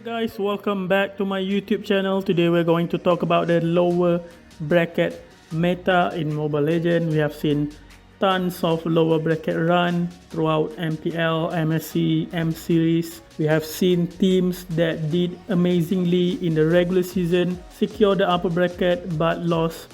guys, welcome back to my YouTube channel. Today we're going to talk about the lower bracket meta in Mobile Legends. We have seen tons of lower bracket run throughout MPL, MSC, M Series. We have seen teams that did amazingly in the regular season, secure the upper bracket but lost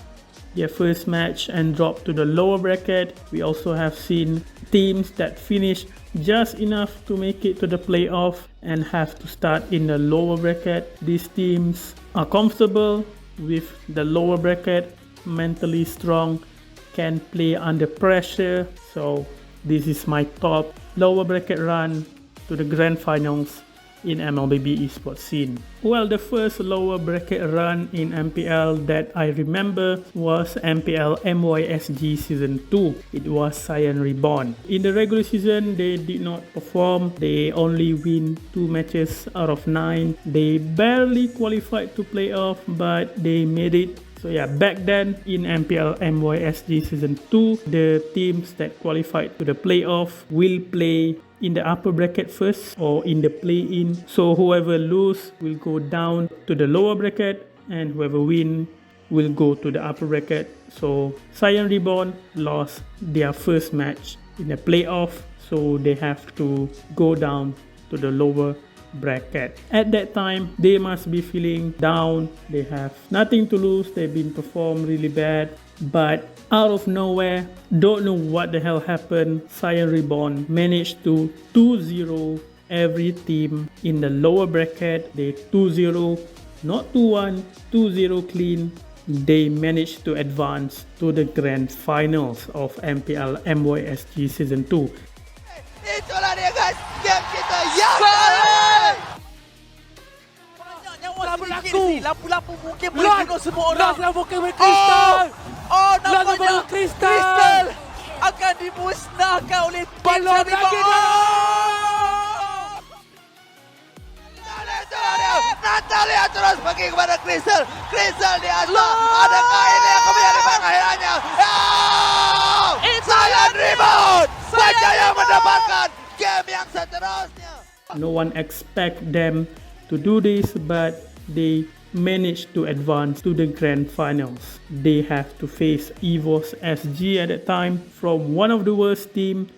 their first match and dropped to the lower bracket. We also have seen teams that finished just enough to make it to the playoff and have to start in the lower bracket. These teams are comfortable with the lower bracket, mentally strong, can play under pressure. So this is my top lower bracket run to the grand finals in Mlbb esports scene. Well, the first lower bracket run in MPL that I remember was MPL MYSG Season 2. It was Cyan Reborn. In the regular season, they did not perform. They only win 2 matches out of 9. They barely qualified to playoff, but they made it. So yeah, back then in MPL MYSG Season 2, the teams that qualified to the playoff will play in the upper bracket first or in the play-in. So whoever lose will go down to the lower bracket and whoever win will go to the upper bracket. So Cyan Reborn lost their first match in the playoff, so they have to go down to the lower bracket. At that time, they must be feeling down. They have nothing to lose. They've been performed really bad, but out of nowhere, don't know what the hell happened, Cyan Reborn managed to 2-0 every team in the lower bracket. They 2-0, not 2-1, 2-0 clean. They managed to advance to the grand finals of MPL MYSG Season 2. Itulah dia guys, game kita yang lampu-lampu mungkin boleh bunuh semua orang. Nampaknya Kristal akan dimusnahkan oleh balon lagi. Natalia terus pergi kepada Kristal. Kristal di atas. Adakah ini yang kemudian akhirannya? Cyan Reborn berjaya mendapatkan game yang seterusnya. No one expect them to do this, but they managed to advance to the grand finals. They have to face EVOS SG at that time, from one of the worst team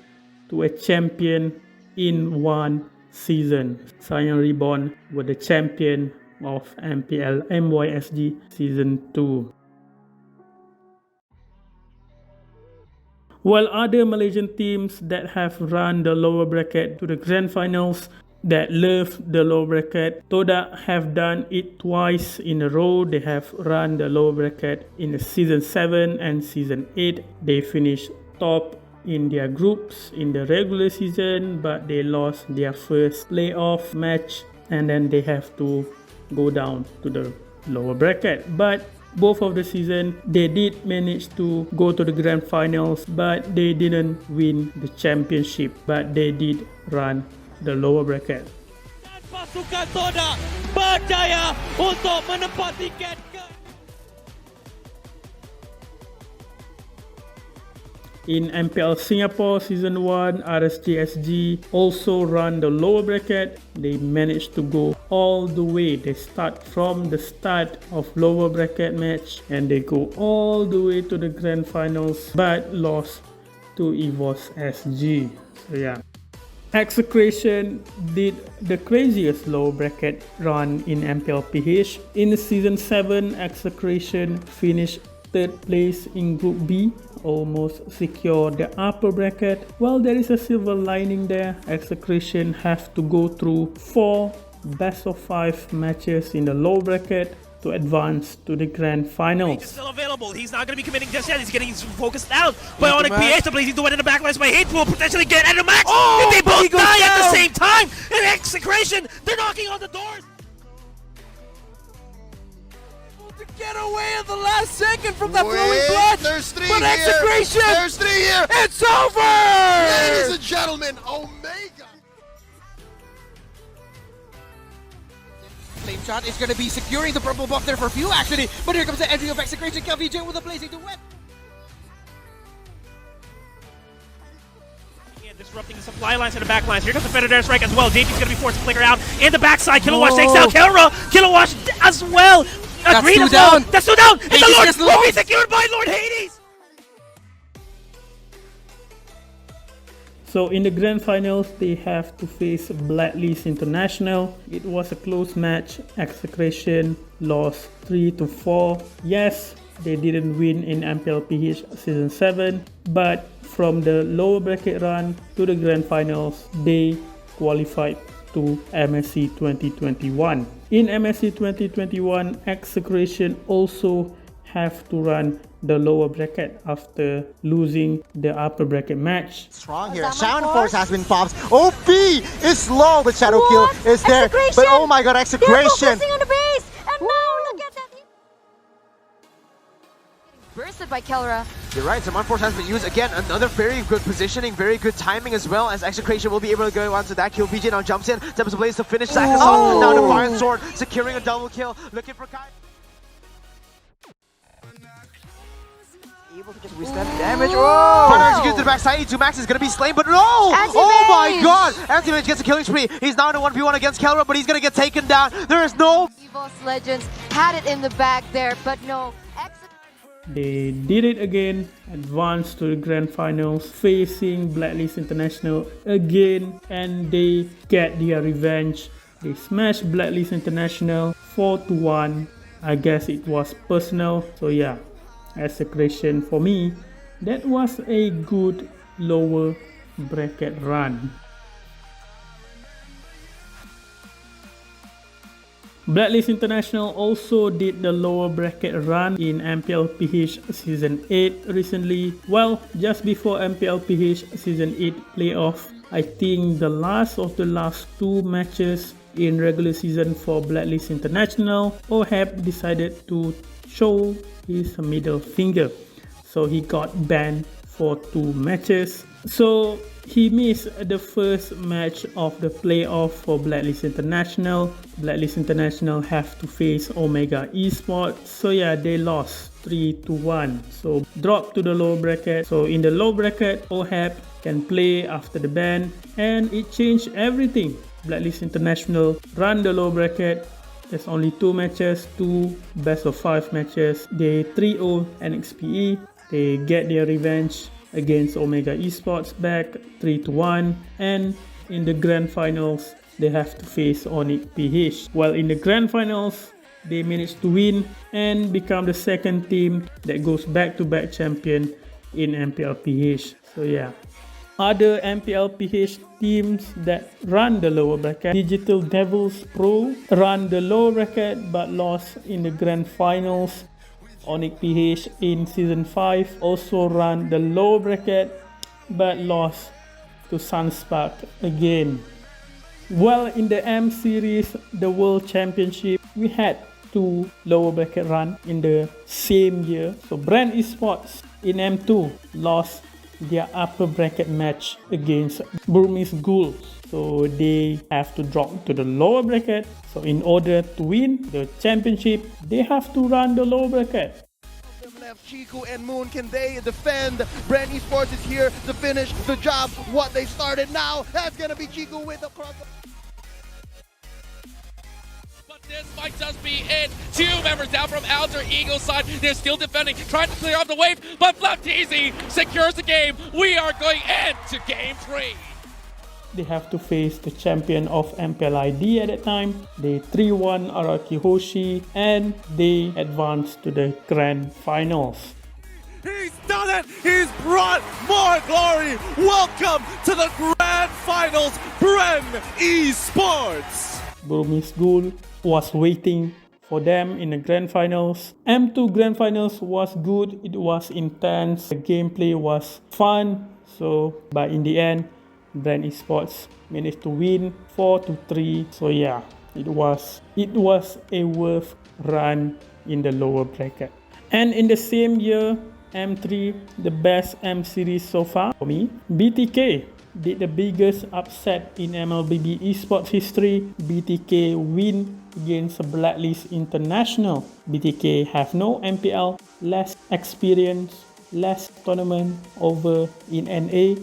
to a champion in one season. Cyan Reborn were the champion of MPL MYSG Season 2. While other Malaysian teams that have run the lower bracket to the grand finals that love the lower bracket, Toda have done it twice in a row. They have run the lower bracket in the Season 7 and Season 8. They finished top in their groups in the regular season, but they lost their first playoff match and then they have to go down to the lower bracket. But both of the season, they did manage to go to the grand finals, but they didn't win the championship, but they did run the lower bracket. Dan pasukan Toda berjaya untuk menempati tiket ke... In MPL Singapore Season 1, RSGSG also run the lower bracket. They managed to go all the way. They start from the start of lower bracket match and they go all the way to the grand finals, but lost to EVOS SG. So yeah. Execration did the craziest lower bracket run in MPL PH. In Season 7, Execration finished 3rd place in Group B, almost secure the upper bracket. Well, there is a silver lining there. Execration have to go through 4 best of 5 matches in the low bracket to advance to the grand finals. He's still available. He's not going to be committing just yet. He's getting focused out. Bionic PH, the Blazing Duet in the backlash by Hate will potentially get at the max. If they both die at the same time, in Execration, they're knocking on the doors. To get away at the last second from that flowing blood. There's 3 but here. Execration, There's 3 here. it's over. Ladies and gentlemen, Omega. Flame Shot is going to be securing the purple buff there for few actually, but here comes the entry of Execration. KVJ with a Blazing Duet. Disrupting the supply lines and the back lines. Here comes the Federer strike as well. JP's gonna be forced to flicker out in the backside. Kilowatt takes out Kilowatt as well. Agreed as well. That's two down. And the Lord will be secured by Lord Hades. So in the grand finals, they have to face Blacklist International. It was a close match. Execration lost 3-4. Yes, they didn't win in MPLPH Season 7, but from the lower bracket run to the grand finals, they qualified to MSC 2021. In MSC 2021, Execration also have to run the lower bracket after losing the upper bracket match. Strong here. Shadow Force has been popped. OP is low, but Shadow Kill is there. But oh my god, Execration! Focusing on the base, and now look at that. Bursted by Kelra. You're right, Shaman Force has been used again. Another very good positioning, very good timing as well, as Execration will be able to go onto that kill. BJ now jumps in, Tempest Blaze to finish Sakas off. Now the Fire Sword securing a double kill, looking for Kai. Able to just withstand damage. Fire executes to the backside. Max is gonna be slain, but no! Oh my god! Anti-Mage gets a killing spree. He's now in a 1v1 against Kelra, but he's gonna get taken down. There is no. EVOS Legends had it in the back there, but no. They did it again, advanced to the grand finals, facing Blacklist International again, and they get their revenge. They smashed Blacklist International 4-1. I guess it was personal, so yeah, Execration for me, that was a good lower bracket run. Blacklist International also did the lower bracket run in MPLPH Season 8 recently. Well, just before MPLPH Season 8 playoff, I think the last of the last two matches in regular season for Blacklist International, Ohab decided to show his middle finger. So he got banned for 2 matches. So he missed the first match of the playoff for Blacklist International. Blacklist International have to face Omega Esports. So yeah, they lost 3-1. So drop to the low bracket. So in the low bracket, Ohab can play after the ban, and it changed everything. Blacklist International run the low bracket. There's only 2 matches, 2 best of 5 matches. They 3-0 NXPE. They get their revenge against Omega Esports back 3-1, and in the grand finals they have to face Onyx PH. Well, in the grand finals they managed to win and become the second team that goes back-to-back champion in MPLPH. So yeah, other MPLPH teams that run the lower bracket, Digital Devils Pro run the lower bracket but lost in the grand finals. Onyx PH in Season 5 also ran the lower bracket but lost to Sunspark again. Well, in the M Series, the World Championship, we had 2 lower bracket run in the same year. So Brand Esports in M2 lost their upper bracket match against Burmese Ghouls. So they have to drop to the lower bracket. So in order to win the championship, they have to run the lower bracket. Left Chico and Moon, can they defend? Brand Esports is here to finish the job. What they started now, that's gonna be Chico with a cross. But this might just be it. 2 members down from Alter Eagle's side. They're still defending, trying to clear off the wave, but Flapteasy secures the game. We are going into Game 3. They have to face the champion of MPLID at that time. They 3-1 Araki Hoshi, and they advanced to the grand finals. He's done it! He's brought more glory! Welcome to the grand finals, Brand Esports! Burmese Ghoul was waiting for them in the grand finals. M2 grand finals was good. It was intense. The gameplay was fun. So, but in the end, Brand Esports managed to win 4-3. So yeah, it was a worth run in the lower bracket. And in the same year, M3, the best M series so far for me, BTK did the biggest upset in Mlbb esports history. BTK win against Blacklist International. BTK have no MPL, less experience, less tournament over in NA.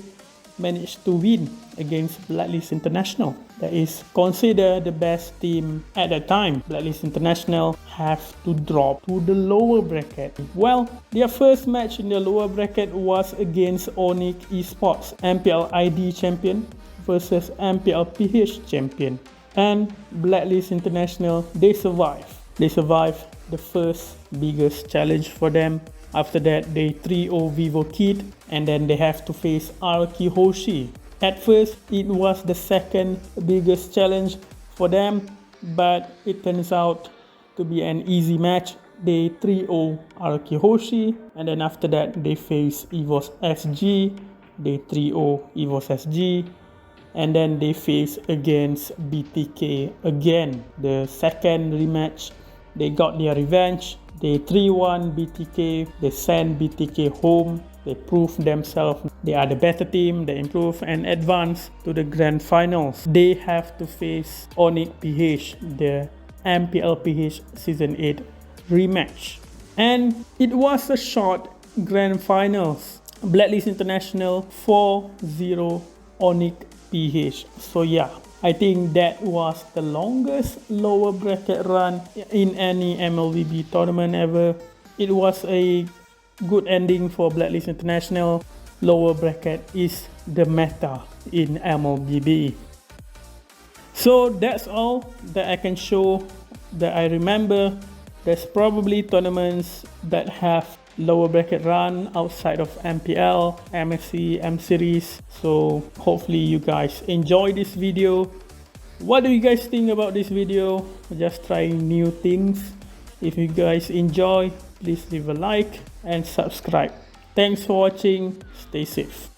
managed to win against Blacklist International. That is considered the best team at the time. Blacklist International have to drop to the lower bracket. Well, their first match in the lower bracket was against Onyx Esports, MPL ID champion versus MPL PH champion. And Blacklist International, they survived. They survived the first biggest challenge for them. After that, they 3-0 Vivo Kid, and then they have to face Araki Hoshi. At first, it was the second biggest challenge for them, but it turns out to be an easy match. They 3-0 Araki Hoshi, and then after that, they face EVOS SG. They 3-0 EVOS SG, and then they face against BTK again. The second rematch, they got their revenge. They 3-1 BTK, they send BTK home, they prove themselves they are the better team, they improve and advance to the grand finals. They have to face Onyx PH, the MPL PH Season 8 rematch. And it was a short grand finals. Blacklist International 4-0 Onyx PH. So yeah, I think that was the longest lower bracket run in any Mlbb tournament ever. It was a good ending for Blacklist International. Lower bracket is the meta in Mlbb. So that's all that I can show that I remember. There's probably tournaments that have lower bracket run outside of MPL, MSC, M Series. So hopefully you guys enjoy this video. What do you guys think about this video? Just trying new things. If you guys enjoy, please leave a like and subscribe. Thanks for watching. Stay safe.